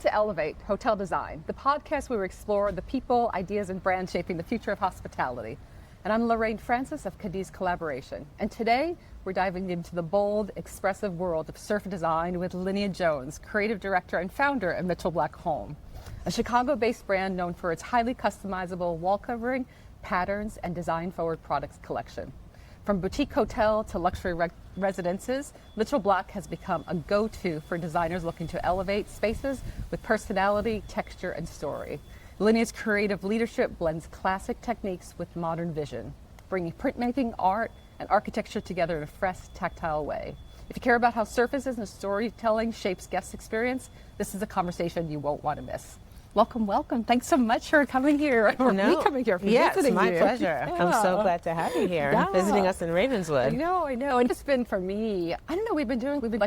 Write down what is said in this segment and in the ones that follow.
Welcome to Elevate Hotel Design, the podcast where we explore the people, ideas, and brands shaping the future of hospitality. And I'm Lorraine Francis of Cadiz Collaboration. And today, we're diving into the bold, expressive world of surf design with Lynai Jones, creative director and founder of Mitchell Black Home, a Chicago-based brand known for its highly customizable wall covering, patterns, and design-forward products collection. From boutique hotel to luxury residences, Mitchell Black has become a go-to for designers looking to elevate spaces with personality, texture, and story. Lynai's creative leadership blends classic techniques with modern vision, bringing printmaking, art, and architecture together in a fresh, tactile way. If you care about how surfaces and storytelling shapes guest experience, this is a conversation you won't want to miss. Welcome, welcome. Thanks so much for coming here. For me coming here, for visiting my you. pleasure. Yeah. I'm so glad to have you here, visiting us in Ravenswood. I know. And it's been, for me, I don't know, we've been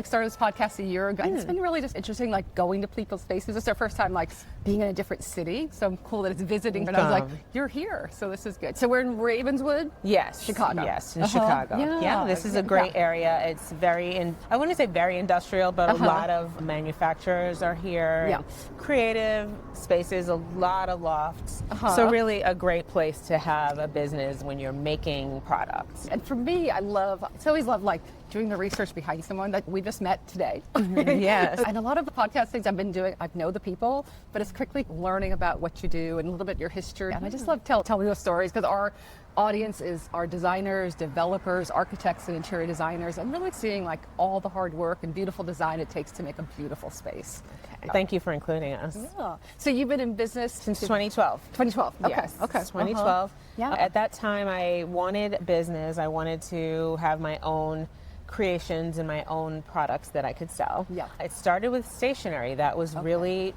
started this podcast a year ago, and it's been really just interesting, like going to people's spaces. It's our first time, like, being in a different city, so I'm cool that it's visiting, but I was like, you're here, so this is good. So we're in Ravenswood? Yes. Chicago. Yes, in Chicago. Yeah, this is a great area. It's I wouldn't say very industrial, but a lot of manufacturers are here. Yeah. Creative spaces, a lot of lofts. So really a great place to have a business when you're making products. And for me, I always love like doing the research behind someone that we just met today. Yes. And a lot of the podcast things I've been doing, I know the people, but it's quickly learning about what you do and a little bit your history. And I just love telling those stories because our audience is our designers, developers, architects, and interior designers, and really seeing like all the hard work and beautiful design it takes to make a beautiful space. Okay. Thank you for including us. Yeah. So you've been in business since 2012. 2012. Okay. Yes. Okay. 2012. Yeah. At that time, I wanted business. I wanted to have my own creations and my own products that I could sell. Yeah. It started with stationery. That was really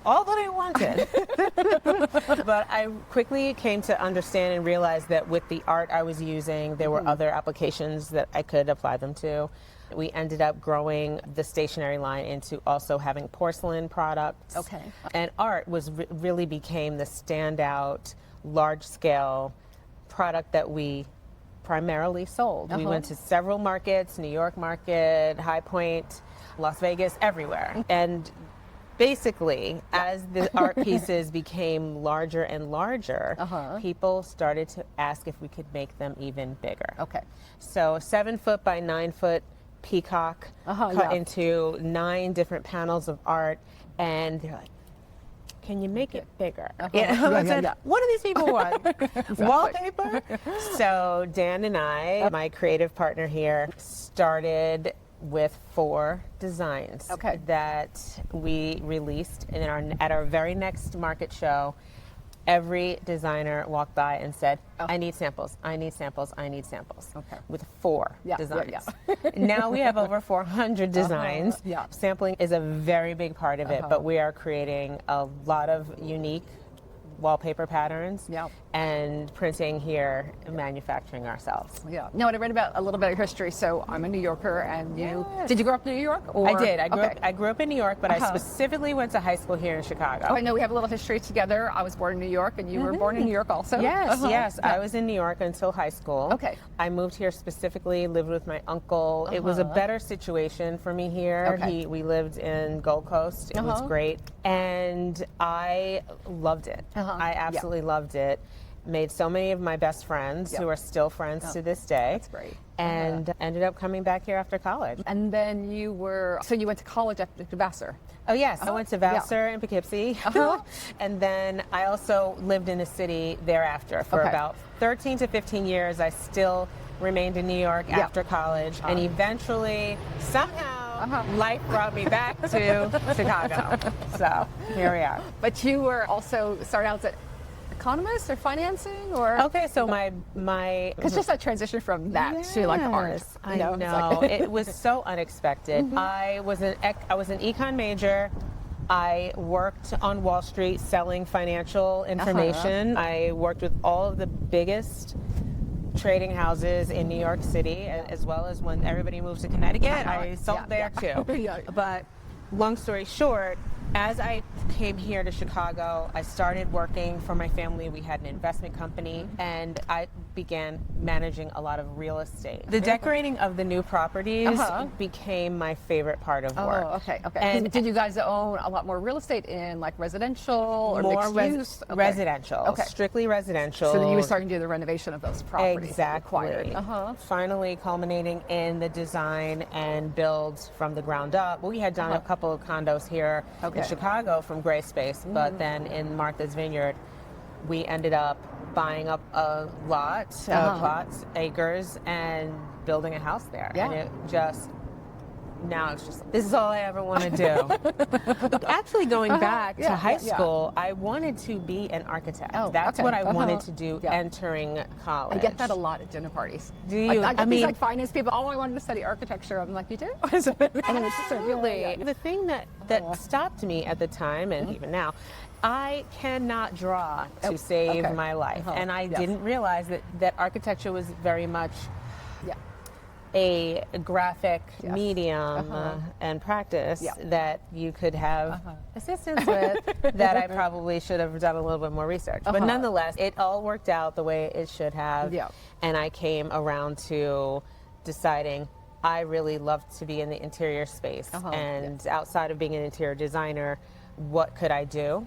all that I wanted. But I quickly came to understand and realize that with the art I was using, there were other applications that I could apply them to. We ended up growing the stationery line into also having porcelain products. Okay. And art really became the standout, large-scale product that we primarily sold. We went to several markets, New York market, High Point, Las Vegas, everywhere. And basically, as the art pieces became larger and larger, people started to ask if we could make them even bigger. Okay. So 7 foot by 9 foot peacock cut into 9 different panels of art, and they're like, can you make it bigger? I said, what do these people want? Exactly. Wallpaper? So Dan and I, my creative partner here, started with 4 designs that we released at our very next market show. Every designer walked by and said, I need samples, I need samples, I need samples. Okay. With 4 designs. Now we have over 400 designs. Sampling is a very big part of it, but we are creating a lot of unique wallpaper patterns and printing here and manufacturing ourselves. Yeah. No, and I read about a little bit of history. So I'm a New Yorker, and did you grow up in New York? Or? I did. I grew up in New York, but I specifically went to high school here in Chicago. Oh, I know we have a little history together. I was born in New York, and you were born in New York also. Yes, yes. I was in New York until high school. Okay. I moved here specifically, lived with my uncle. It was a better situation for me here. We lived in Gold Coast. It was great, and I loved it. I absolutely loved it. Made so many of my best friends who are still friends to this day. That's great. And ended up coming back here after college. And then you went to college at Vassar. Oh yes, I went to Vassar in Poughkeepsie. And then I also lived in the city thereafter for about 13 to 15 years. I still remained in New York after college, and eventually, somehow, life brought me back to Chicago. So here we are. But you were also started out as an economist or financing, or so my because just that transition from that to like art. I know it was so unexpected. I was an econ major. I worked on Wall Street selling financial information. I worked with all of the biggest trading houses in New York City, as well as when everybody moved to Connecticut, I sold there too. But long story short, As I came here to Chicago, I started working for my family. We had an investment company, and I began managing a lot of real estate. The decorating of the new properties became my favorite part of work. Oh, okay. And did you guys own a lot more real estate in like residential or mixed use? Residential, strictly residential. So then you were starting to do the renovation of those properties. Exactly. Finally culminating in the design and build from the ground up. We had done a couple of condos here in Chicago from Gray Space, but then in Martha's Vineyard, we ended up buying up a lot, plots, acres, and building a house there. And it just, now it's just, this is all I ever want to do. Actually, going back to high school, I wanted to be an architect. That's what I wanted to do entering college. I get that a lot at dinner parties. Do you? I mean, like finance people, oh, I wanted to study architecture. I'm like, you do? And it's just really... The thing that stopped me at the time, and even now, I cannot draw to save my life. And I didn't realize that architecture was very much a graphic medium and practice that you could have assistance with that I probably should have done a little bit more research. But nonetheless, it all worked out the way it should have. And I came around to deciding I really love to be in the interior space. And outside of being an interior designer, what could I do?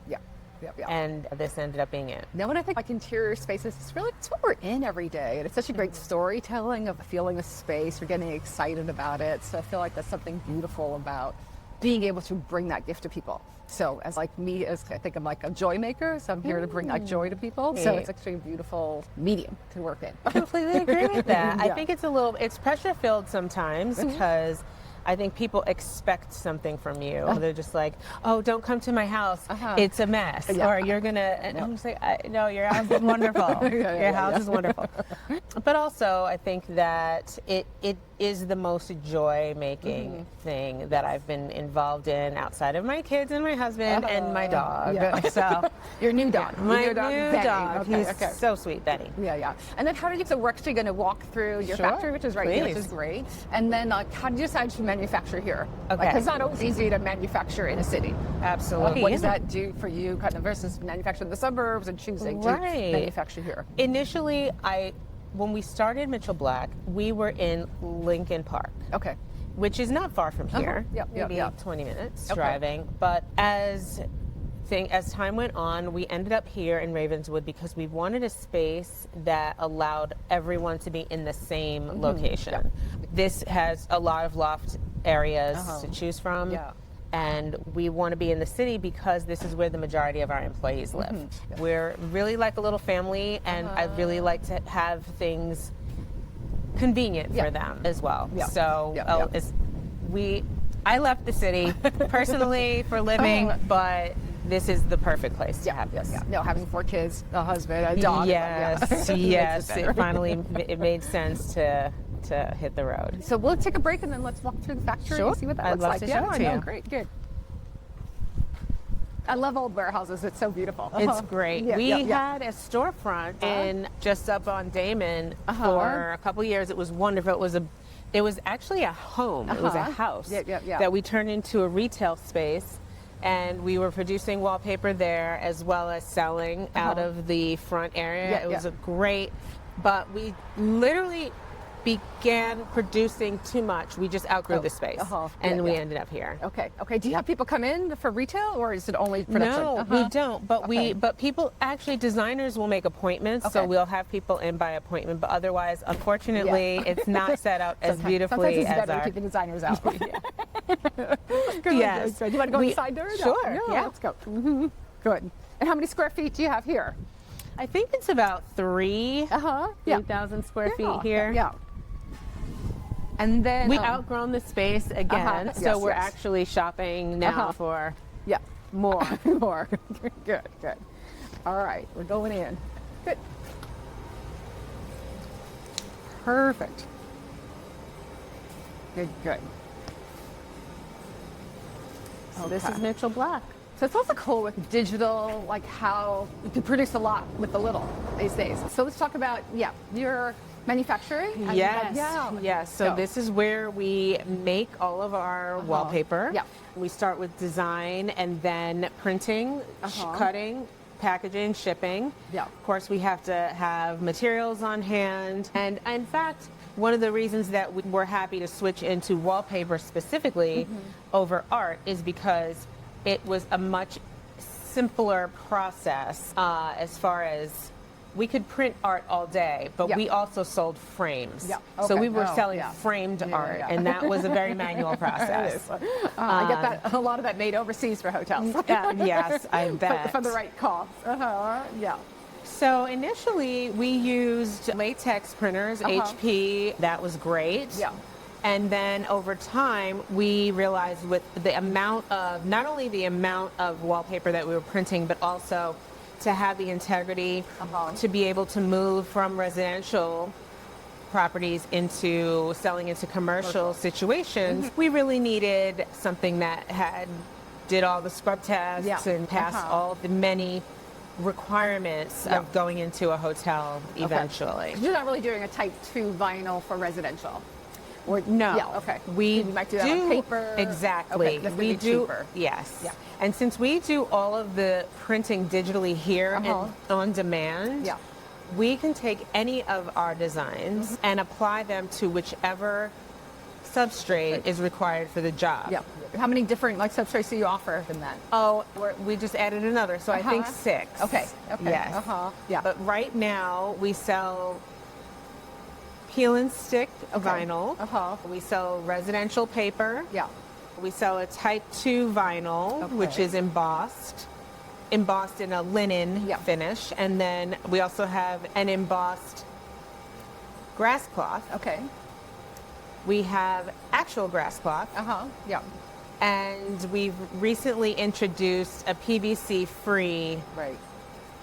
And this ended up being it. Now, when I think like interior spaces, it's what we're in every day. And it's such a great storytelling of feeling a space. We're getting excited about it. So I feel like that's something beautiful about being able to bring that gift to people. So as like me, I think I'm like a joy maker. So I'm here to bring like joy to people. So it's actually a beautiful medium to work in. I completely agree with that. I think it's pressure filled sometimes because I think people expect something from you. They're just like, oh, don't come to my house. It's a mess. Or you're going to, and I'm just like, no, your house is wonderful. Your house is wonderful. But also, I think that it is the most joy-making thing that I've been involved in outside of my kids and my husband and my dog. So your new dog. My new dog. He's so sweet, Benny. And then how did you, so we're actually going to walk through your factory, which is right here, which is great. And then how did you decide to manufacture here? Because it's not always easy to manufacture in a city. Absolutely. What does that do for you kind of versus manufacturing in the suburbs and choosing to manufacture here? Initially, when we started Mitchell Black, we were in Lincoln Park. Which is not far from here. Maybe 20 minutes driving. But as time went on, we ended up here in Ravenswood because we wanted a space that allowed everyone to be in the same location. This has a lot of loft areas to choose from. And we want to be in the city because this is where the majority of our employees live. We're really like a little family, and I really like to have things convenient for them as well. So I left the city personally for living, but this is the perfect place to have this. No, having 4 kids, a husband, a dog. Yes. It finally made sense to hit the road. So we'll take a break and then let's walk through the factory and see what that looks like. I'd love to show it to you. Great, good. I love old warehouses. It's so beautiful. It's great. We had a storefront in just up on Damon for a couple years. It was wonderful. It was actually a home. It was a house that we turned into a retail space. And we were producing wallpaper there as well as selling out of the front area. It was a great, but we literally began producing too much. We just outgrew the space, and we ended up here. Okay. Do you have people come in for retail, or is it only production? No, we don't. But but people actually, designers will make appointments, so we'll have people in by appointment. But otherwise, unfortunately, it's not set up as beautifully as our. Sometimes it's better to keep the designers out. Yes. Do you want to go inside there? Sure. Yeah. Let's go. Good. And how many square feet do you have here? I think it's about 3,000 square feet here. And then we outgrown the space again, so we're actually shopping now for more. More. Good. All right, we're going in. Good. Perfect. Good. So this is Mitchell Black. So it's also cool with digital, like how you can produce a lot with a little these days. So let's talk about, your manufacturing? And Yes, yeah. yes. So Go. this is where we make all of our wallpaper. Yeah. We start with design and then printing, cutting, packaging, shipping. Yeah. Of course, we have to have materials on hand. And in fact, one of the reasons that we're happy to switch into wallpaper specifically over art is because it was a much simpler process as far as we could print art all day, but we also sold frames. Yeah. So Okay. we were selling Yeah. framed art, yeah. and that was a very manual process. I get that a lot of that made overseas for hotels. Yes, I bet. For the right cost. Yeah. So initially we used latex printers, HP, that was great. Yeah. And then over time, we realized with the amount of, not only the amount of wallpaper that we were printing, but also to have the integrity to be able to move from residential properties into selling into commercial situations, we really needed something that did all the scrub tests and passed all the many requirements of going into a hotel eventually. You're not really doing a type 2 vinyl for residential. Or no. Yeah, okay. We You might do that on paper. Exactly. Okay, that's gonna we be do. cheaper. Yes. Yeah. And since we do all of the printing digitally here and on demand, we can take any of our designs and apply them to whichever substrate is required for the job. Yeah. How many different substrates do you offer in that? Oh, we just added another, so I think 6. Okay. Yes. Yeah. But right now we sell peel and stick vinyl. We sell residential paper. Yeah. We sell a type 2 vinyl, which is embossed in a linen finish. And then we also have an embossed grass cloth. Okay. We have actual grass cloth. Yeah. And we've recently introduced a PVC-free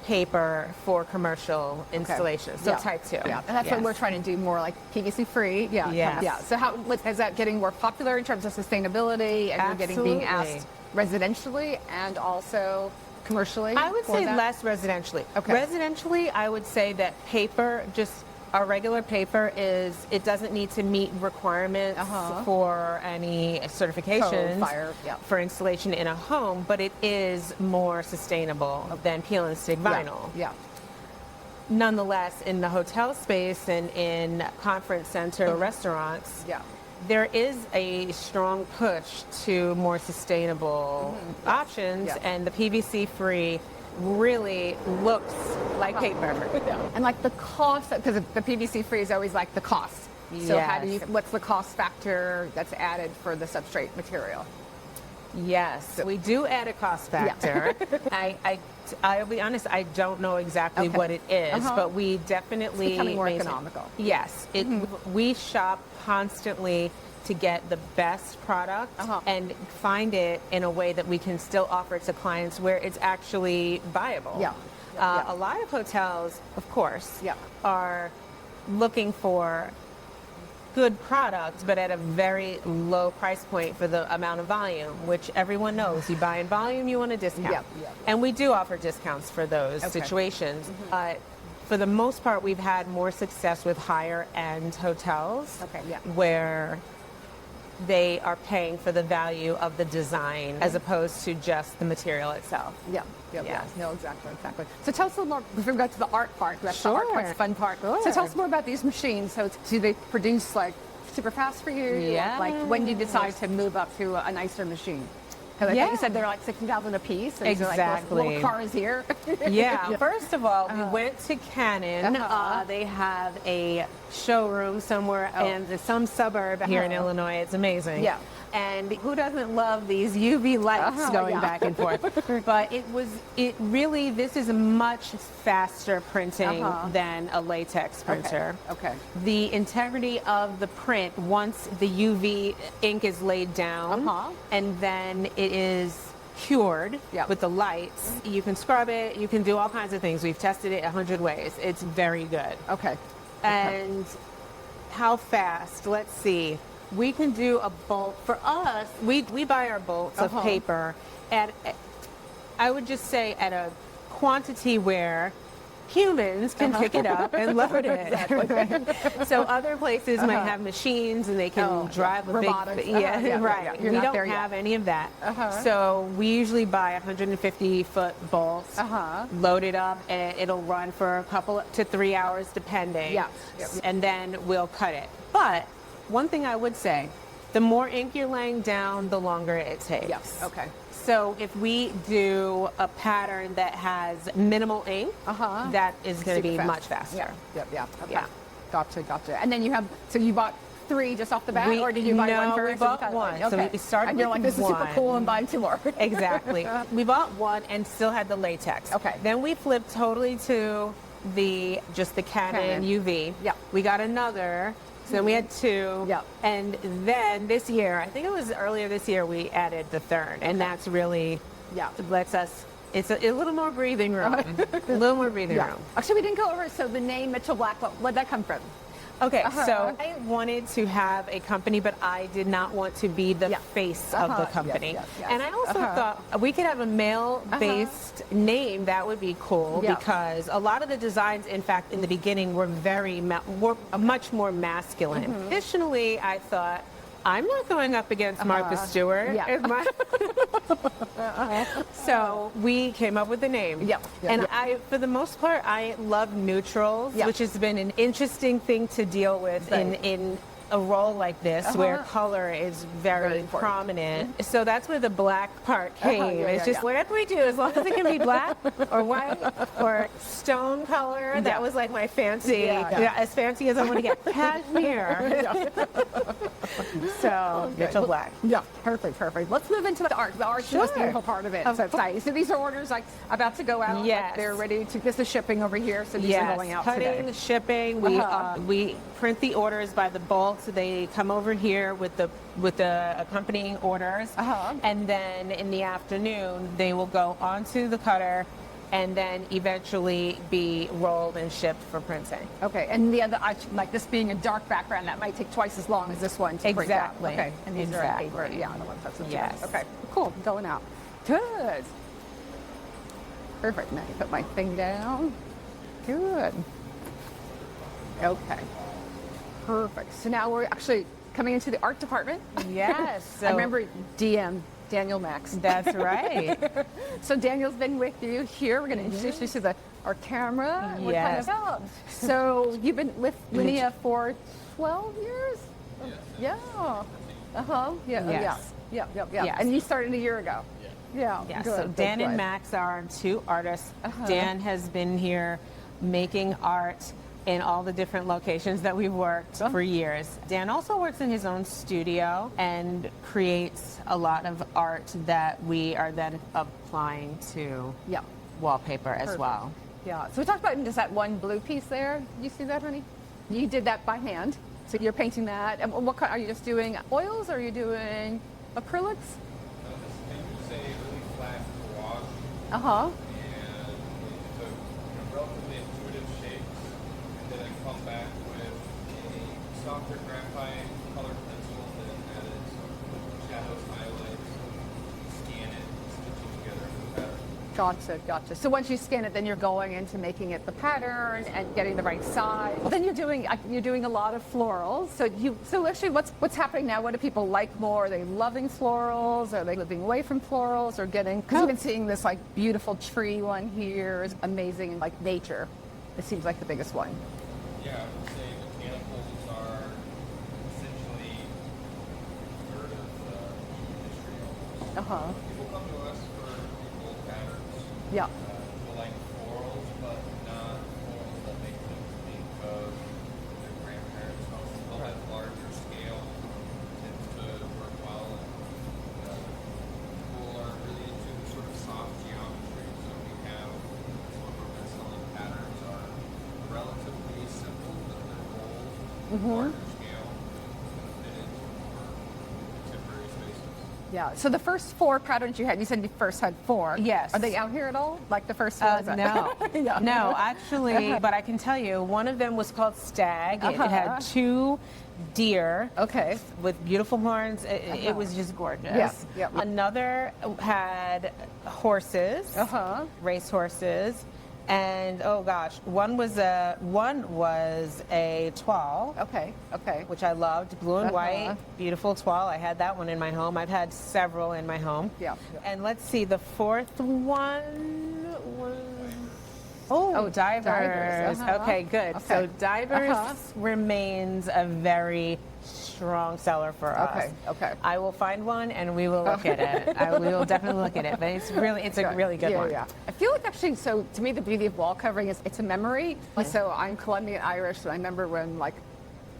paper for commercial installation. So type 2. Yeah. And that's what we're trying to do, more like PVC free. Yeah. Yes. Yeah. So is that getting more popular in terms of sustainability, and you're being asked residentially and also commercially? I would say less residentially. Okay. Residentially, I would say that paper, just our regular paper, it doesn't need to meet requirements for any certifications for installation in a home, but it is more sustainable than peel and stick vinyl. Yeah. Nonetheless, in the hotel space and in conference center restaurants, there is a strong push to more sustainable options, and the PVC free really looks like paper. And the cost, because the PVC free is always the cost. So what's the cost factor that's added for the substrate material? Yes, we do add a cost factor. I'll be honest, I don't know exactly what it is, but we definitely... It's becoming more economical. Yes. We shop constantly to get the best product and find it in a way that we can still offer it to clients where it's actually viable. A lot of hotels, of course, are looking for good products, but at a very low price point for the amount of volume, which everyone knows. You buy in volume, you want a discount. And we do offer discounts for those situations. But for the most part, we've had more success with higher end hotels where they are paying for the value of the design as opposed to just the material itself. Yeah. No, exactly. So tell us a little more, before we go to the art part, that's the art part's the fun part. So tell us more about these machines. So do they produce super fast for you? Yeah. When do you decide to move up to a nicer machine? Because I think you said they're $60,000 a piece. And Exactly. So little cars here. First of all, we went to Canon. They have a showroom somewhere in some suburb here in Illinois. It's amazing. And who doesn't love these UV lights going back and forth? But this is much faster printing than a latex printer. The integrity of the print, once the UV ink is laid down and then it is cured with the lights, you can scrub it, you can do all kinds of things. We've tested it 100 ways. It's very good. And how fast? Let's see. We can do a bolt. For us, we buy our bolts of paper at, I would just say, at a quantity where humans can pick it up and load it. So other places might have machines and they can drive a robotics. big, right. You're We not don't there have yet. any of that. So we usually buy 150-foot bolts, load it up, and it'll run for a couple to 3 hours depending. And then we'll cut it. But one thing I would say, the more ink you're laying down, the longer it takes. Yes. Okay. So if we do a pattern that has minimal ink, that is going to be much faster. Okay. Gotcha. And then you have, so you bought 3 just off the bat, or did you buy one first? We bought one. So we started and you're like, this is super cool, and buying 2 more. Exactly. We bought one and still had the latex. Okay. Then we flipped totally to just the Canon UV. We got another. So then we had 2, and then this year, I think it was earlier this year, we added the third, and that's really lets us. It's a little more breathing room, a little more breathing room. Actually, we didn't go over. So the name Mitchell Black, where'd that come from? Okay, so I wanted to have a company, but I did not want to be the face of the company. And I also thought we could have a male-based name. That would be cool because a lot of the designs, in fact, in the beginning were were much more masculine. Additionally, I thought, I'm not going up against Martha Stewart. So we came up with the name. And I, for the most part, I love neutrals, which has been an interesting thing to deal with in a role like this where color is very prominent. So that's where the black part came. It's just whatever we do, as long as it can be black or white or stone color. That was like my fancy, as fancy as I want to get. Cashmere. So Mitchell Black. Perfect. Let's move into the art. The art is the most beautiful part of it. So exciting. So these are orders like about to go out. Like they're ready to get the shipping over here. So these are going out today. Cutting, shipping. We print the orders by the bulk. So they come over here with the accompanying orders, and then in the afternoon they will go onto the cutter, and then eventually be rolled and shipped for printing. Okay, and the other, like this being a dark background, that might take twice as long as this one to print out. Okay, and these are paper. The ones that's okay, cool, going out. Good. Perfect. Now you put my thing down. Good. Okay. Perfect. So now we're actually coming into the art department. Yes. So I remember Daniel Max. That's right. So Daniel's been with you here. We're going to introduce you to our camera. Yes. So you've been with Lynai for 12 years? Yes. Yeah. And you started a year ago. Yeah. Good, so Dan and Max are our 2 artists. Dan has been here making art in all the different locations that we've worked for years. Dan also works in his own studio and creates a lot of art that we are then applying to wallpaper as well. Yeah. So we talked about just that one blue piece there. You see that, honey? You did that by hand. So you're painting that. And what kind, are you just doing oils or are you doing acrylics? It's a really flat gouache. And it's a relatively intuitive shape. And then I come back with a softer graphite colored pencil that added some shadows, highlights, scan it, stitch it together in the pattern. Gotcha. So once you scan it, then you're going into making it the pattern and getting the right size. Well, then you're doing a lot of florals. So actually, what's happening now? What do people like more? Are they loving florals? Are they living away from florals? Or getting? Because you've been seeing this like beautiful tree one here is amazing, like nature. It seems like the biggest one. Yeah, I would say botanicals are essentially a third of the industry almost. People come to us for bold patterns. People like florals, but not florals that make them think of their grandparents' homes. People at larger scale tend to work well. And people are really into sort of soft geometry. So we have some of our best-selling patterns are relatively simple, but they're bold, larger scale, and fit into more contemporary spaces. Yeah. So the first 4 patterns you had, you said you first had 4. Yes. Are they out here at all? Like the first 4? No. No, actually, but I can tell you, one of them was called Stag. It had 2 deer with beautiful horns. It was just gorgeous. Another had horses, race horses. And oh gosh, one was a toile. Okay. Which I loved, blue and white, beautiful toile. I had that one in my home. I've had several in my home. Yeah. And let's see, the fourth one was divers. Okay, good. Okay. So divers remains a very strong seller for us. Okay. I will find one and we will look at it. We will definitely look at it. But it's a really good one. Yeah. I feel like actually, so to me, the beauty of wall covering is it's a memory. So I'm Colombian Irish, and I remember when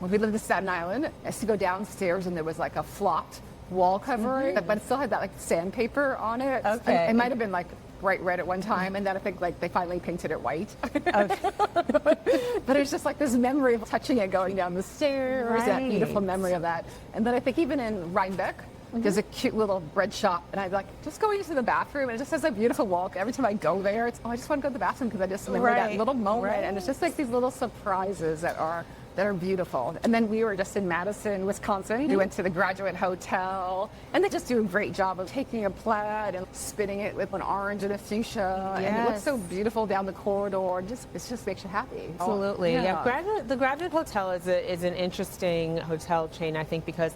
we lived in Staten Island, I used to go downstairs and there was like a flocked wall covering, but it still had that like sandpaper on it. Okay. It might have been like bright red at one time, and then I think like they finally painted it white. But it's just like this memory of touching it going down the stairs, that beautiful memory of that. And then I think even in Rhinebeck, there's a cute little bread shop, and I'm like just going into the bathroom, and it just has a beautiful walk. Every time I go there, it's I just want to go to the bathroom because I just remember that little moment, and it's just like these little surprises that are beautiful. And then we were just in Madison, Wisconsin. We went to the Graduate Hotel, and they just do a great job of taking a plaid and spinning it with an orange and a fuchsia. And it looks so beautiful down the corridor. It just makes you happy. Absolutely. The Graduate Hotel is an interesting hotel chain, I think, because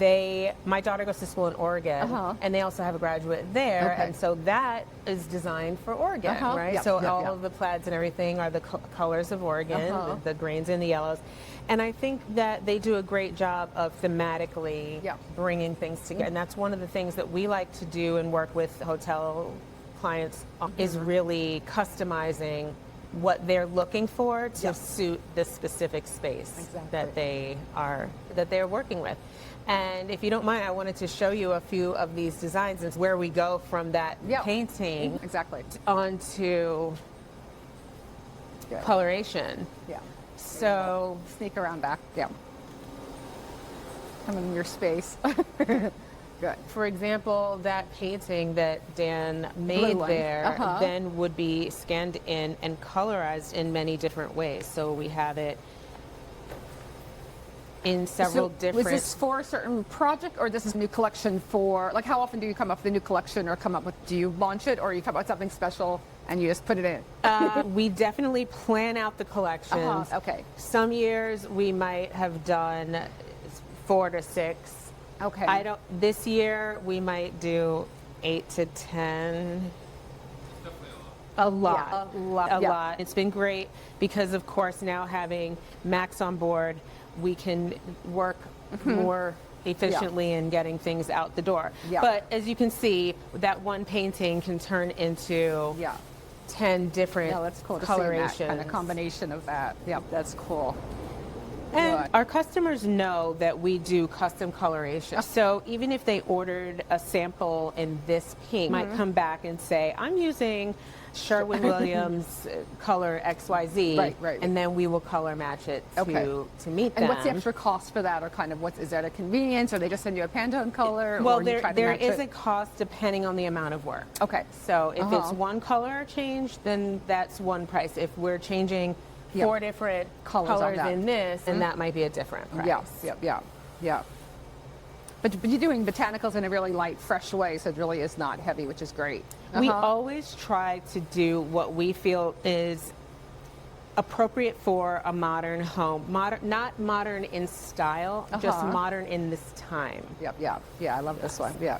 my daughter goes to school in Oregon, and they also have a graduate there, and so that is designed for Oregon, right? All of the plaids and everything are the colors of Oregon, the greens and the yellows, and I think that they do a great job of thematically bringing things together, and that's one of the things that we like to do and work with hotel clients is really customizing what they're looking for to suit the specific space that they're working with. And if you don't mind, I wanted to show you a few of these designs and where we go from that painting onto coloration. Yeah. So sneak around back. Yeah. Come in your space. Good. For example, that painting that Dan made there then would be scanned in and colorized in many different ways. So we have it in several different... Was this for a certain project, or this is a new collection for, like how often do you come up with a new collection, or do you launch it, or you come up with something special and you just put it in? We definitely plan out the collections. Some years we might have done 4 to 6. Okay. This year we might do 8 to 10. A lot. It's been great because, of course, now having Max on board, we can work more efficiently in getting things out the door. But as you can see, that one painting can turn into 10 different that's cool to colorations. See that kind of combination of that. Yeah, that's cool. And our customers know that we do custom coloration. So even if they ordered a sample in this pink, might come back and say, I'm using Sherwin-Williams color XYZ, and then we will color match it to meet them. And what's the extra cost for that, or kind of is that a convenience, or they just send you a Pantone color? Well, or there is a cost depending on the amount of work. So if it's one color change, then that's one price. If we're changing 4 different colors in this, and that might be a different price. Yeah. But you're doing botanicals in a really light, fresh way, so it really is not heavy, which is great. We always try to do what we feel is appropriate for a modern home. Not modern in style, just modern in this time. Yeah, I love this one. Yeah.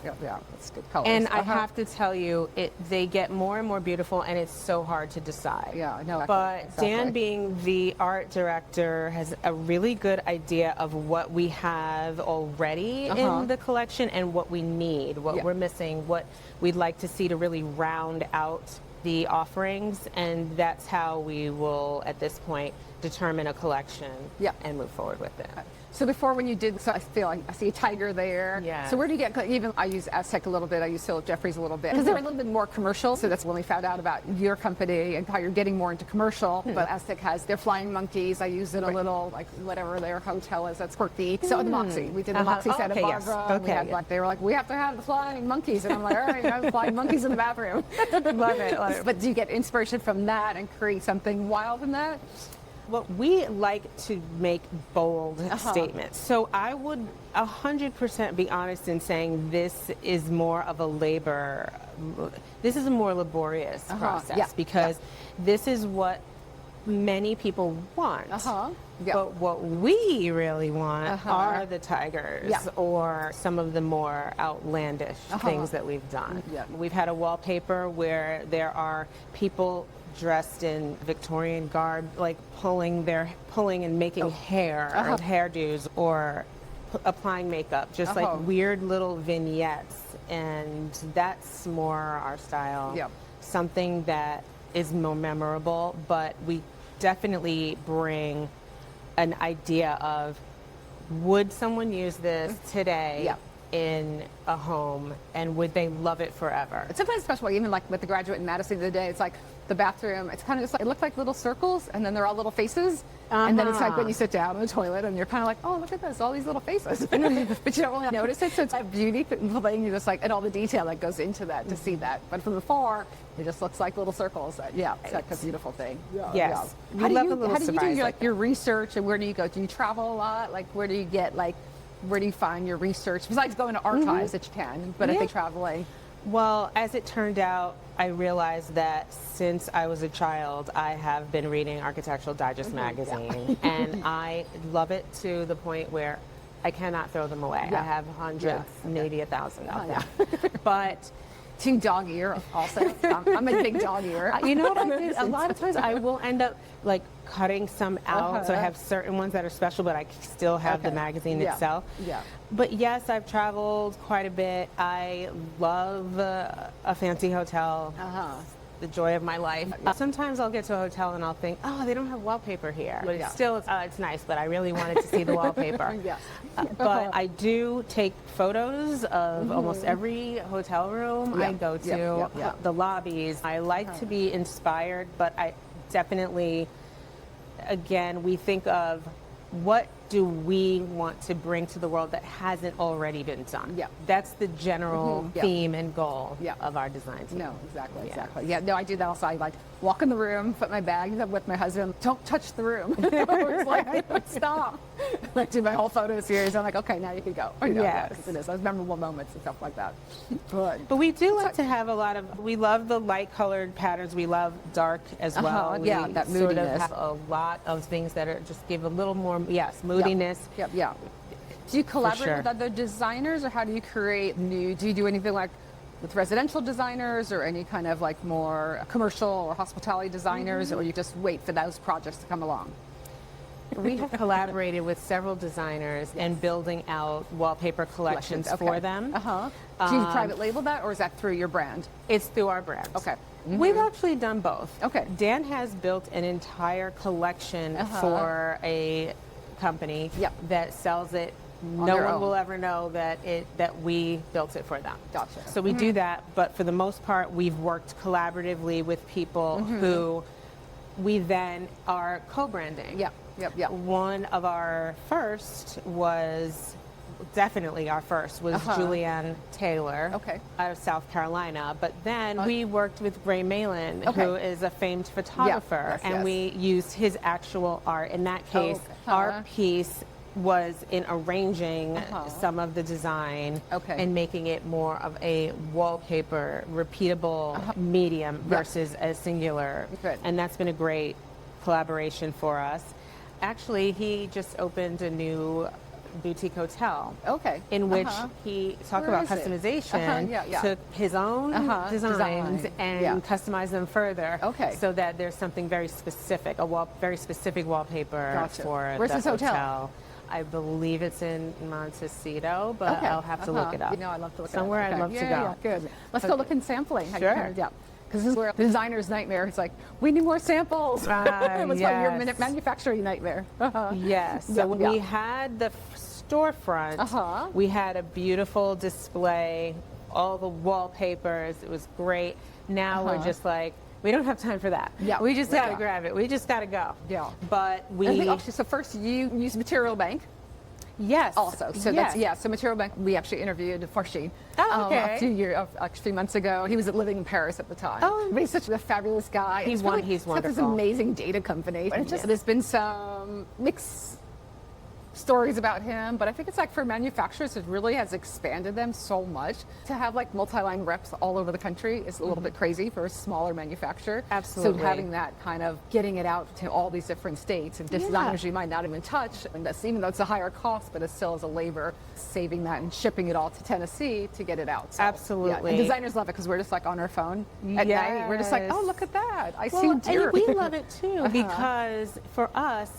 It's good colors. And I have to tell you, they get more and more beautiful, and it's so hard to decide. Yeah, I know. But Dan, being the art director, has a really good idea of what we have already in the collection and what we need, what we're missing, what we'd like to see to really round out the offerings, and that's how we will, at this point, determine a collection and move forward with it. So before, when you did, so I feel like I see a tiger there. Yeah. So where do you get, even I use Aztec a little bit, I use Philip Jeffries a little bit, because they're a little bit more commercial. So that's when we found out about your company and how you're getting more into commercial. But Aztec has their flying monkeys. I use it a little, like whatever their hotel is, that's quirky. So the Moxie, we did the Moxie Santa Barbara. We had they were like, we have to have the flying monkeys. And I'm like, all right, I have flying monkeys in the bathroom. Love it. But do you get inspiration from that and create something wild from that? Well, we like to make bold statements. So I would 100% be honest in saying this is more of a this is a more laborious process because this is what many people want. But what we really want are the tigers or some of the more outlandish things that we've done. We've had a wallpaper where there are people dressed in Victorian garb, like pulling and making hair or hairdos or applying makeup, just like weird little vignettes. And that's more our style. Something that is more memorable, but we definitely bring an idea of, would someone use this today in a home, and would they love it forever? It's sometimes special, even like with the graduate in Madison the other day, it's like the bathroom, it's kind of just like, it looks like little circles, and then they're all little faces. And then it's like when you sit down in the toilet and you're kind of like, oh, look at this, all these little faces. But you don't really notice it. So it's a beauty thing. You just like, and all the detail that goes into that to see that. But from afar, it just looks like little circles. It's like a beautiful thing. Yes. How do you do your research, and where do you go? Do you travel a lot? Like, where do you get, like, where do you find your research? Besides going to archives that you can, but if you're traveling. Well, as it turned out, I realized that since I was a child, I have been reading Architectural Digest magazine, and I love it to the point where I cannot throw them away. I have hundreds, maybe 1,000 of them. But Team dog ear also. I'm a big dog ear. You know what I do? A lot of times I will end up like cutting some out. So I have certain ones that are special, but I still have the magazine itself. But yes, I've traveled quite a bit. I love a fancy hotel. The joy of my life. Sometimes I'll get to a hotel and I'll think, oh, they don't have wallpaper here. But it's still, it's nice, but I really wanted to see the wallpaper. But I do take photos of almost every hotel room I go to, the lobbies. I like to be inspired, but I definitely, again, we think of what do we want to bring to the world that hasn't already been done? That's the general theme and goal of our design team. No, exactly. Yeah, no, I do that also. I like walk in the room, put my bags up with my husband, don't touch the room. It's like, stop. Like, do my whole photo series. I'm like, okay, now you can go. Yes. It is. Those memorable moments and stuff like that. But we do like to have a lot of, we love the light colored patterns. We love dark as well. We that moodiness. Sort of have a lot of things that are just give a little more, moodiness. Do you collaborate with other designers, or how do you create new, do you do anything like with residential designers or any kind of like more commercial or hospitality designers, or you just wait for those projects to come along? We have collaborated with several designers and building out wallpaper collections for them. Do you private label that, or is that through your brand? It's through our brand. We've actually done both. Dan has built an entire collection for a company that sells it. No one will ever know that we built it for them. So we do that, but for the most part, we've worked collaboratively with people who we then are co-branding. One of our first was, definitely our first, was Julianne Taylor out of South Carolina. But then we worked with Gray Malin, who is a famed photographer, and we used his actual art. In that case, our piece was in arranging some of the design and making it more of a wallpaper, repeatable medium versus a singular. And that's been a great collaboration for us. Actually, he just opened a new boutique hotel in which he talked about customization, took his own designs and customized them further so that there's something very specific, very specific wallpaper for Where's the this hotel? I believe it's in Montecito, but I'll have to look it up. You know, I love to look somewhere it up. I'd love to go. Good. Let's go look in sampling. Sure. Because this is where the designer's nightmare. It's like, we need more samples. It's like your manufacturing nightmare. Yes. So when we had the storefront, we had a beautiful display, all the wallpapers. It was great. Now we're just like, we don't have time for that. We just got to grab it. We just got to go. But we... So first you use Material Bank. Yes. Also, so yes. so Material Bank, we actually interviewed Farshid okay. a few months ago. He was living in Paris at the time. Oh. But he's such a fabulous guy. He's got wonderful. this amazing data company. And there's been some mixed stories about him, but I think it's like for manufacturers, it really has expanded them so much. To have like multi-line reps all over the country is a little bit crazy for a smaller manufacturer. Absolutely. So having that kind of getting it out to all these different states and designers you might not even touch, and that's, even though it's a higher cost, but it still is a labor, saving that and shipping it all to Tennessee to get it out. So, Absolutely. And designers love it because we're just like on our phone at night. We're just like, oh, look at that. I see deer. And we love it too because for us,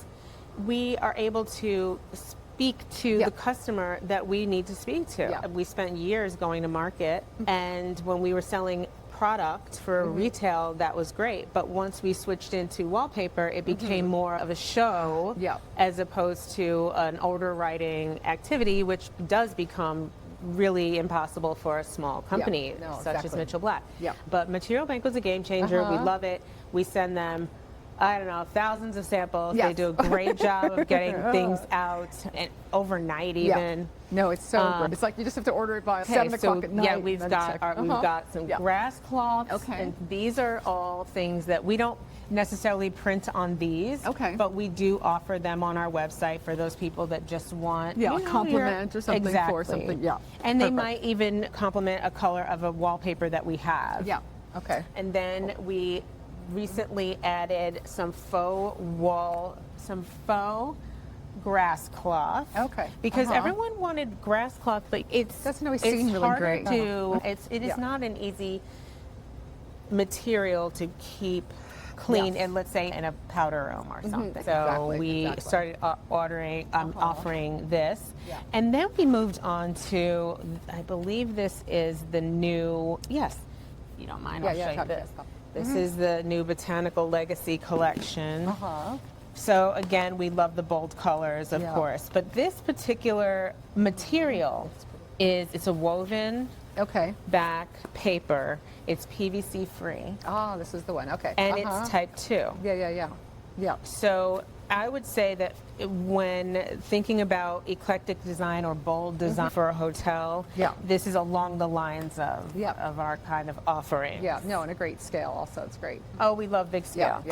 we are able to speak to the customer that we need to speak to. Yeah. We spent years going to market, and when we were selling product for retail, that was great. But once we switched into wallpaper, it became more of a show as opposed to an order writing activity, which does become really impossible for a small company such as Mitchell Black. But Material Bank was a game changer. We love it. We send them, I don't know, thousands of samples. They do a great job of getting things out and overnight even. No, it's so good. It's like you just have to order it by 7 o'clock at night. Yeah, we've got some grass cloths. And these are all things that we don't necessarily print on these, but we do offer them on our website for those people that just want a compliment or something for something. And they might even compliment a color of a wallpaper that we have. And then we recently added some faux grass cloth. Because everyone wanted grass cloth, but it doesn't always seem really hard great. It is not an easy material to keep clean and let's say in a powder room or something. So we started offering this. And then we moved on to, I believe this is the new, yes, if you don't mind, I'll show you this. This is the new Botanical Legacy collection. So again, we love the bold colors, of course, but this particular material it's a woven back paper. It's PVC free. Oh, this is the one. And it's type 2. Yeah. So I would say that when thinking about eclectic design or bold design for a hotel, this is along the lines of our kind of offering. No, and a great scale also. It's great. Oh, we love big scale.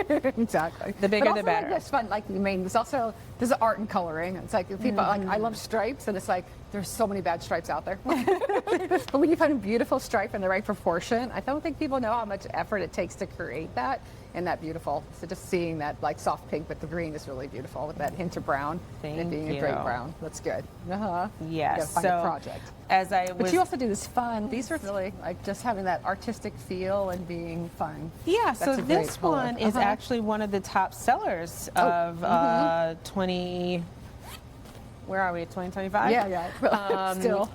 Exactly. The bigger the better. It's fun. Like, I mean, there's art and coloring. It's like people like, I love stripes, and it's like there's so many bad stripes out there. But when you find a beautiful stripe in the right proportion, I don't think people know how much effort it takes to create that. And that beautiful. So just seeing that like soft pink with the green is really beautiful with that hint of brown and being a great brown. That's good. Yes. Find a project. But you also do this fun. These are really like just having that artistic feel and being fun. Yeah. So this one is actually one of the top sellers of 20. Where are we, 2025? Still.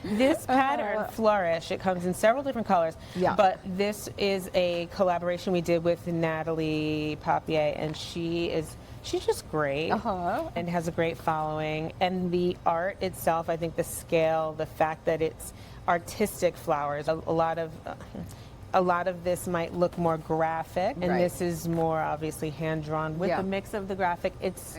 This pattern, Flourish, it comes in several different colors, but this is a collaboration we did with Natalie Papier, and she's just great and has a great following. And the art itself, I think the scale, the fact that it's artistic flowers, a lot of this might look more graphic, and this is more obviously hand-drawn with the mix of the graphic. It's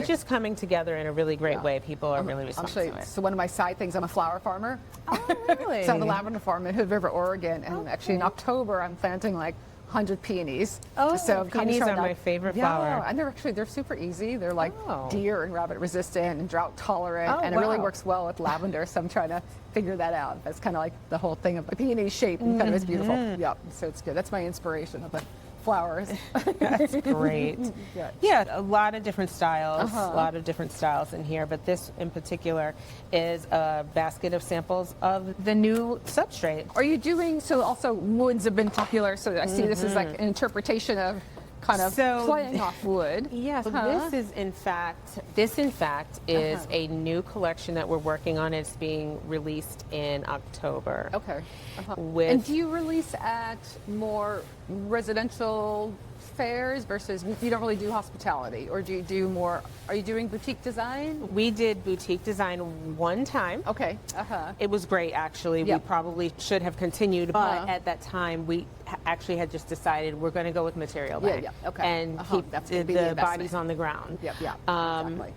just coming together in a really great way. People are really responding to it. So one of my side things, I'm a flower farmer. Oh, really? So I'm a lavender farm in Hood River, Oregon, and actually in October I'm planting like 100 peonies. So peonies are my favorite flower. And they're super easy. They're like deer and rabbit resistant and drought tolerant, and it really works well with lavender. So I'm trying to figure that out. That's kind of like the whole thing of the peony shape, and kind of it's beautiful. So it's good. That's my inspiration of the flowers. That's great. A lot of different styles, in here, but this in particular is a basket of samples of the new substrate. Are you doing, so also woods have been popular, so I see this is like an interpretation of kind of playing off wood. Yes, this in fact is a new collection that we're working on. It's being released in October. And do you release at more residential fairs versus you don't really do hospitality, or do you do more? Are you doing boutique design? We did boutique design one time. Okay. It was great, actually. Yep. We probably should have continued, but at that time we actually had just decided we're going to go with material bank and keep That's the bodies on the ground. Yep. Yeah. Exactly.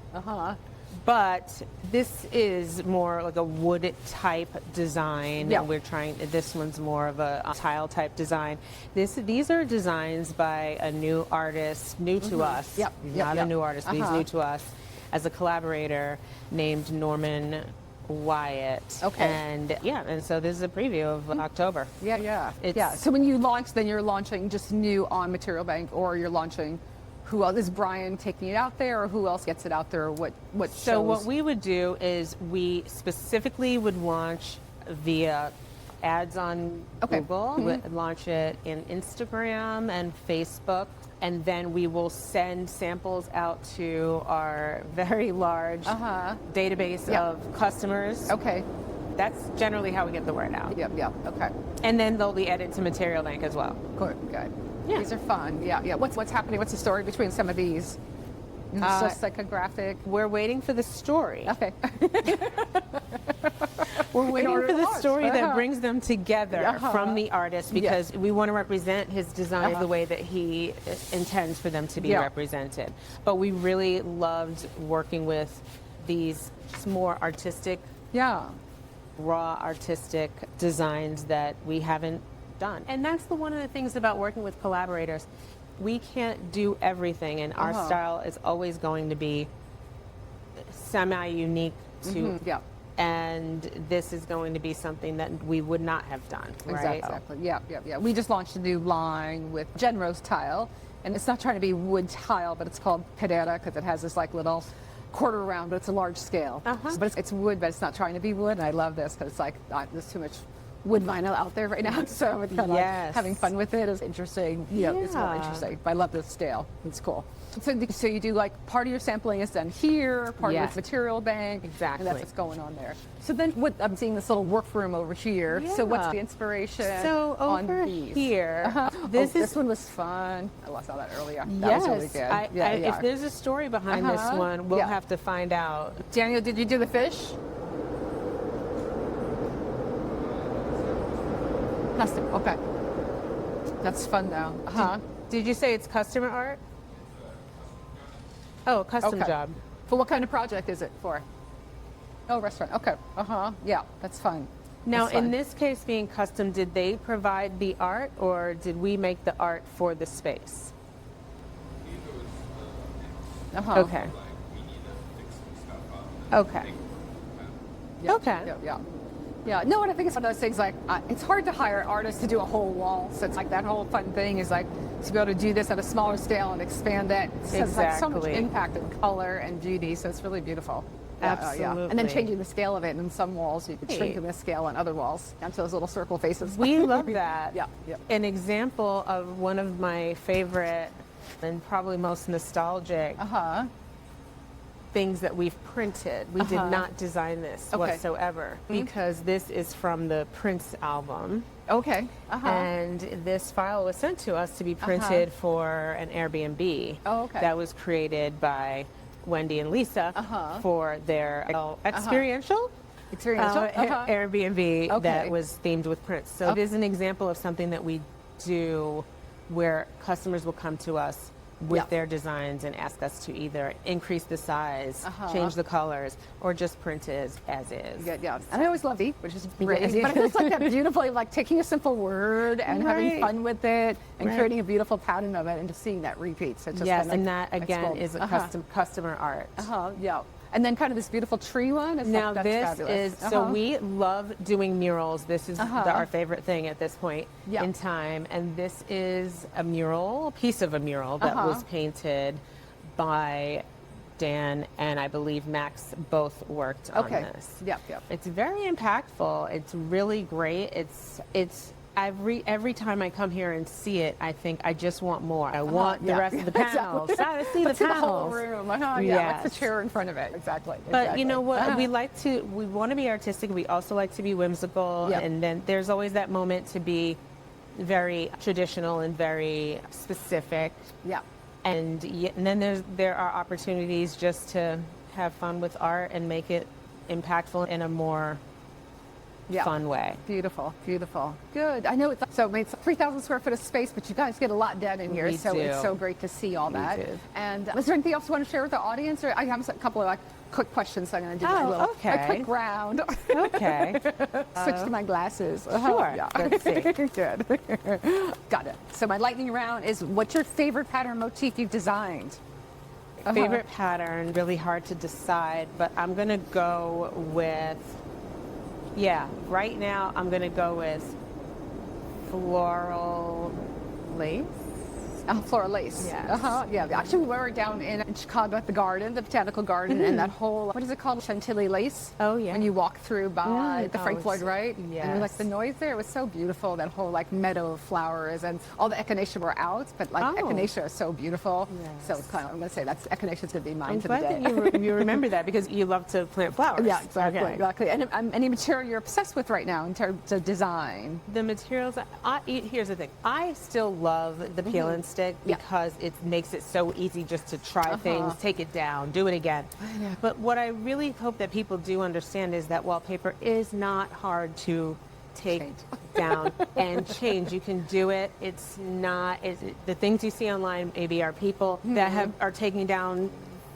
But this is more like a wood type design. Yeah. We're trying, this one's more of a tile type design. These are designs by a new artist, new to us. Yep. Not a new artist, but he's new to us as a collaborator named Norman Wyatt. Okay. And so this is a preview of October. Yeah. So when you launch, then you're launching just new on Material Bank, or you're launching. Who else is Brian taking it out there, or who else gets it out there? Or what So shows? what we would do is we specifically would launch via ads on Google, would launch it in Instagram and Facebook, and then we will send samples out to our very large database of customers. Okay. That's generally how we get the word out. Yep. Okay. And then they'll be added to Material Bank as well. Good. Yeah. These are fun. Yeah. What's happening? What's the story between some of these? It's just like a graphic. We're waiting for the story. Okay. We're waiting for the launch. story that brings them together from the artist, because we want to represent his design the way that he intends for them to be represented. But we really loved working with these more artistic, raw artistic designs that we haven't done. And that's one of the things about working with collaborators. We can't do everything, and our style is always going to be semi-unique to and this is going to be something that we would not have done, right? Exactly. Yeah. We just launched a new line with Genrose tile, and it's not trying to be wood tile, but it's called Pedera because it has this like little quarter round, but it's a large scale. But it's wood, but it's not trying to be wood, and I love this because it's like there's too much wood vinyl out there right now, so it's kind of like having fun with it is interesting. It's more interesting. But I love the scale. It's cool. So you do like part of your sampling is done here, part of it's Material Bank, exactly, and that's what's going on there. So then, I'm seeing this little workroom over here. So what's the inspiration? So over on these? here, this one was fun. I saw that earlier. That was really good. If there's a story behind this one, we'll have to find out. Daniel, did you do the fish? Custom. Okay. That's fun though. Did you say it's customer art? Oh, custom job. For what kind of project is it for? Oh, restaurant. Okay. Yeah, that's fun. Now, in this case being custom, did they provide the art, or did we make the art for the space? Okay. Okay. Yeah. No, and I think it's one of those things like it's hard to hire artists to do a whole wall. So it's like that whole fun thing is like to be able to do this at a smaller scale and expand that. So it's like so much impact and color and beauty. So it's really beautiful. Absolutely. And then changing the scale of it. And in some walls, you could shrink the scale on other walls down to those little circle faces. We love that. Yeah. An example of one of my favorite and probably most nostalgic things that we've printed. We did not design this whatsoever because this is from the Prince album. Okay. And this file was sent to us to be printed for an Airbnb that was created by Wendy and Lisa for their experiential Airbnb that was themed with Prince. So it is an example of something that we do where customers will come to us with their designs and ask us to either increase the size, change the colors, or just print it as is. Yeah. And I always love these, which is great. But it's like that beautifully, like taking a simple word and having fun with it and creating a beautiful pattern of it and just seeing that repeat. So it's just and that again is a customer art. And then kind of this beautiful tree one. Now that's this fabulous. is, so we love doing murals. This is our favorite thing at this point in time. And this is a piece of a mural that was painted by Dan and I believe Max both worked on this. Yep. It's very impactful. It's really great. It's every time I come here and see it, I think I just want more. I want the rest of the panels. I see the panels. The whole room. What's the chair in front of it? Exactly. But you know what? We want to be artistic. We also like to be whimsical. And then there's always that moment to be very traditional and very specific. Yeah. And then there are opportunities just to have fun with art and make it impactful in a more fun way. Beautiful, beautiful. Good. I know it's 3,000 square foot of space, but you guys get a lot done in here. We so do. It's so great to see all that. We do. And is there anything else you want to share with the audience? Or I have a couple of quick questions, so I'm going to do a quick round. Okay. Switch to my glasses. Sure. Yeah. Let's see. Good. Got it. So my lightning round is, what's your favorite pattern motif you've designed? Favorite pattern, really hard to decide, but I'm going to go with, right now I'm going to go with floral lace. Floral lace. Yes. Yeah. Actually, we were down in Chicago at the garden, the Botanical Garden, and that whole, what is it called? Chantilly lace. Oh, yeah. When you walk through by the Frank Lloyd Wright. Yes. And the noise there was so beautiful, that whole meadow of flowers, and all the echinacea were out, but echinacea is so beautiful. Yes. So it's I'm going to say echinacea is going to be mine I'm for the glad day. that you remember that, because you love to plant flowers. Yeah, exactly. Okay. Exactly. And any material you're obsessed with right now in terms of design? The materials, here's the thing. I still love the peel and stick because it makes it so easy just to try things, take it down, do it again. But what I really hope that people do understand is that wallpaper is not hard to take down and change. You can do it. It's not, the things you see online maybe are people that are taking down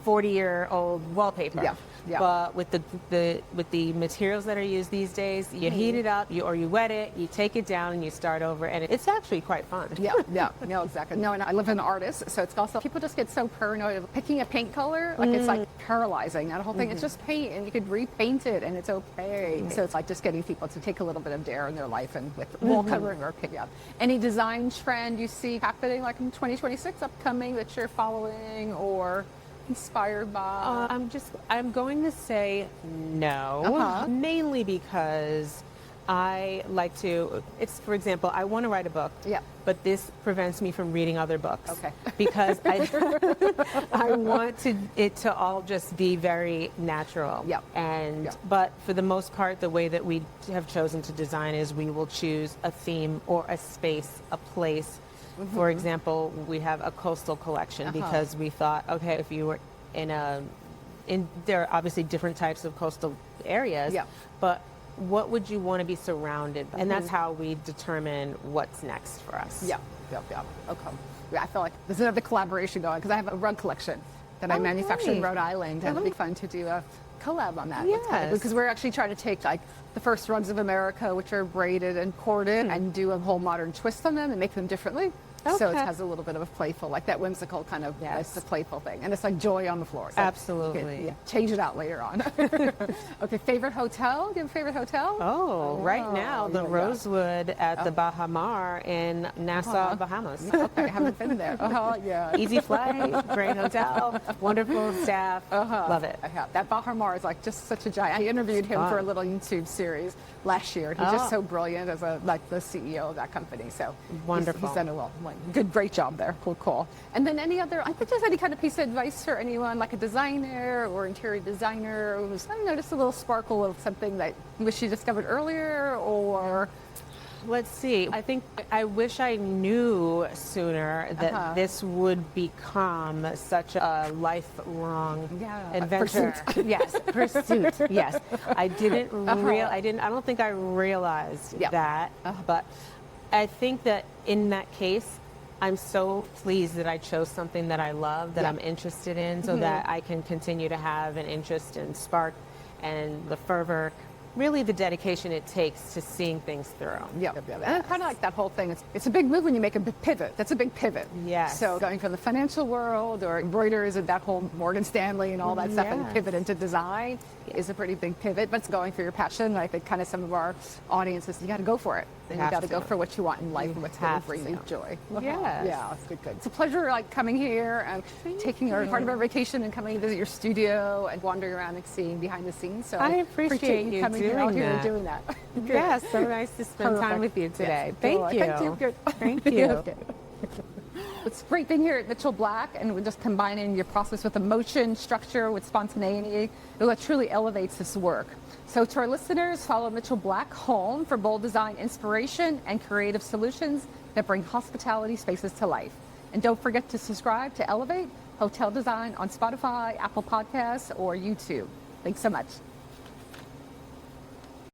40-year-old wallpaper. Yeah. But with the materials that are used these days, you heat it up, or you wet it, you take it down, and you start over, and it's actually quite fun. No, exactly. No, and I live as an artist, so it's also, people just get so paranoid of picking a paint color, it's paralyzing. That whole thing, it's just paint, and you could repaint it, and it's okay. So it's just getting people to take a little bit of dare in their life, and with wall coloring or picking up. Any design trend you see happening in 2026 upcoming that you're following or inspired by? I'm going to say no, mainly because I like to, for example, I want to write a book, but this prevents me from reading other books. Okay. Because I want it to all just be very natural. But for the most part, the way that we have chosen to design is we will choose a theme or a space, a place. For example, we have a coastal collection because we thought, okay, if you were there are obviously different types of coastal areas, but what would you want to be surrounded by? And that's how we determine what's next for us. Okay. I feel like there's another collaboration going, because I have a rug collection that I manufactured in Rhode Island, and it'd be fun to do a collab on that. Because we're actually trying to take the first rugs of America, which are braided and corded, and do a whole modern twist on them and make them differently. So it has a little bit of a playful, that whimsical kind of, it's the playful thing. And it's joy on the floor. So absolutely. Change it out later on. Okay, favorite hotel? Do you have a favorite hotel? Right now, the Rosewood at the Baha Mar in Nassau, Bahamas. Okay, I haven't been there. Easy flight, great hotel, wonderful staff. Love it. I have. That Baha Mar is just such a giant. I interviewed him for a little YouTube series last year. He's just so brilliant as the CEO of that company. So wonderful. He's done a great job there. Cool. And then I think there's any kind of piece of advice for anyone, like a designer or interior designer who's, just a little sparkle of something that you wish you discovered earlier, or... Let's see. I wish I knew sooner that this would become such a lifelong adventure. Pursuit. Yes. I don't think I realized that, but I think that in that case, I'm so pleased that I chose something that I love, that I'm interested in, so that I can continue to have an interest and spark and the fervor, really the dedication it takes to seeing things through. And it's kind of like that whole thing. It's a big move when you make a big pivot. That's a big pivot. Yes. So going from the financial world or Reuters and that whole Morgan Stanley and all that stuff, and pivot into design is a pretty big pivot, but it's going for your passion. I think kind of some of our audiences, you got to go for it. And you got to go for what you want in life and what's going to bring you joy. Yes. It's good. It's a pleasure coming here and taking part of our vacation and coming to visit your studio and wandering around and seeing behind the scenes. So I appreciate you coming out here and doing that. Yes, so nice to spend time with you today. Thank you. Thank you. Thank you. It's great being here at Mitchell Black, and we're just combining your process with emotion, structure, with spontaneity. It truly elevates this work. So to our listeners, follow Mitchell Black home for bold design inspiration and creative solutions that bring hospitality spaces to life. And don't forget to subscribe to Elevate Hotel Design on Spotify, Apple Podcasts, or YouTube. Thanks so much.